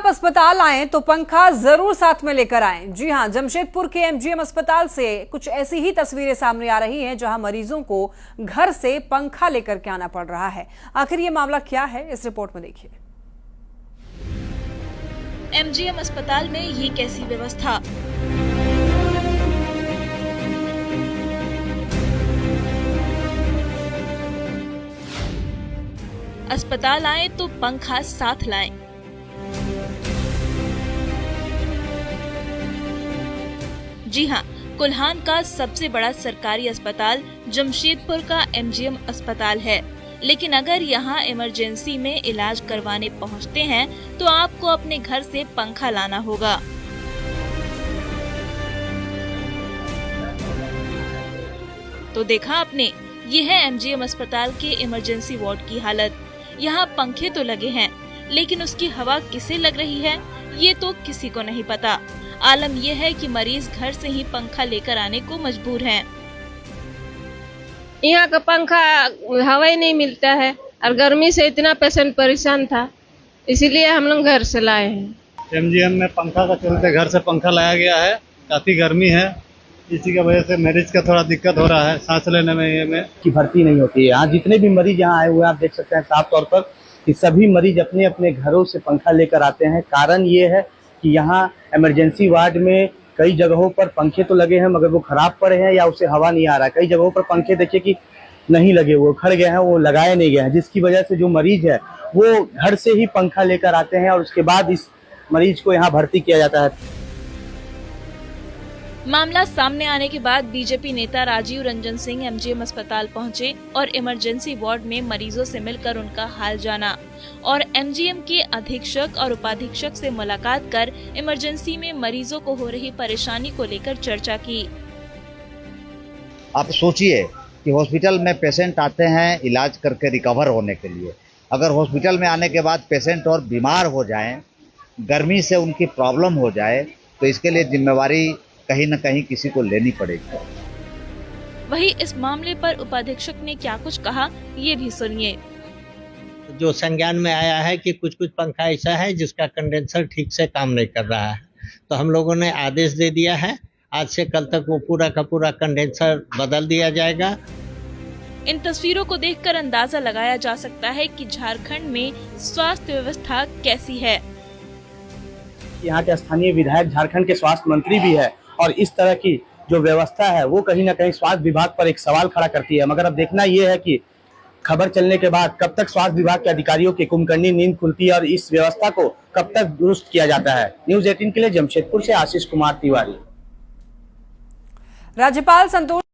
आप अस्पताल आएं तो पंखा जरूर साथ में लेकर आएं। जी हां, जमशेदपुर के एमजीएम अस्पताल से कुछ ऐसी ही तस्वीरें सामने आ रही हैं जहां मरीजों को घर से पंखा लेकर के आना पड़ रहा है। आखिर ये मामला क्या है, इस रिपोर्ट में देखिए। एमजीएम अस्पताल में ये कैसी व्यवस्था। अस्पताल आए तो पंखा साथ लाएं। जी हां, कोल्हान का सबसे बड़ा सरकारी अस्पताल जमशेदपुर का एमजीएम अस्पताल है, लेकिन अगर यहां इमरजेंसी में इलाज करवाने पहुंचते हैं तो आपको अपने घर से पंखा लाना होगा। तो देखा आपने, ये है एमजीएम अस्पताल के इमरजेंसी वार्ड की हालत। यहाँ पंखे तो लगे हैं, लेकिन उसकी हवा किसे लग रही है ये तो किसी को नहीं पता। आलम यह है कि मरीज घर से ही पंखा लेकर आने को मजबूर हैं। यहाँ का पंखा हवा ही नहीं मिलता है और गर्मी से इतना पेशेंट परेशान था, इसीलिए हम लोग घर से लाए हैं। एमजीएम में पंखा का चलते घर से पंखा लाया गया है। काफी गर्मी है, इसी की वजह से मरीज का थोड़ा दिक्कत हो रहा है सांस लेने में की भर्ती नहीं होती है। यहाँ जितने भी मरीज यहाँ आए हुए हैं, आप देख सकते हैं साफ तौर पर कि सभी मरीज अपने अपने घरों से पंखा लेकर आते हैं। कारण ये है कि यहाँ इमरजेंसी वार्ड में कई जगहों पर पंखे तो लगे हैं मगर वो खराब पड़े हैं या उससे हवा नहीं आ रहा है। कई जगहों पर पंखे देखिए कि नहीं लगे, वो खड़ गए हैं, वो लगाए नहीं गए हैं, जिसकी वजह से जो मरीज है वो घर से ही पंखा लेकर आते हैं और उसके बाद इस मरीज को यहाँ भर्ती किया जाता है। मामला सामने आने के बाद बीजेपी नेता राजीव रंजन सिंह एमजीएम अस्पताल पहुंचे और इमरजेंसी वार्ड में मरीजों से मिलकर उनका हाल जाना और एमजीएम के अधीक्षक और उपाधीक्षक से मुलाकात कर इमरजेंसी में मरीजों को हो रही परेशानी को लेकर चर्चा की। आप सोचिए कि हॉस्पिटल में पेशेंट आते हैं इलाज करके रिकवर होने के लिए। अगर हॉस्पिटल में आने के बाद पेशेंट और बीमार हो जाएं, गर्मी से उनकी प्रॉब्लम हो जाए, तो इसके लिए जिम्मेवारी कहीं न कहीं किसी को लेनी पड़ेगी। वहीं इस मामले पर उपाधीक्षक ने क्या कुछ कहा, ये भी सुनिए। जो संज्ञान में आया है कि कुछ पंखा ऐसा है जिसका कंडेंसर ठीक से काम नहीं कर रहा है, तो हम लोगों ने आदेश दे दिया है, आज से कल तक वो पूरा का पूरा कंडेंसर बदल दिया जाएगा। इन तस्वीरों को देखकर अंदाजा लगाया जा सकता है कि झारखंड में स्वास्थ्य व्यवस्था कैसी है। यहाँ के स्थानीय विधायक झारखंड के स्वास्थ्य मंत्री भी है और इस तरह की जो व्यवस्था है वो कहीं ना कहीं स्वास्थ्य विभाग पर एक सवाल खड़ा करती है। मगर अब देखना ये है कि खबर चलने के बाद कब तक स्वास्थ्य विभाग के अधिकारियों की कुंभकर्णी नींद खुलती है और इस व्यवस्था को कब तक दुरुस्त किया जाता है। न्यूज़ 18 के लिए जमशेदपुर से आशीष कुमार तिवारी। राज्यपाल संतोष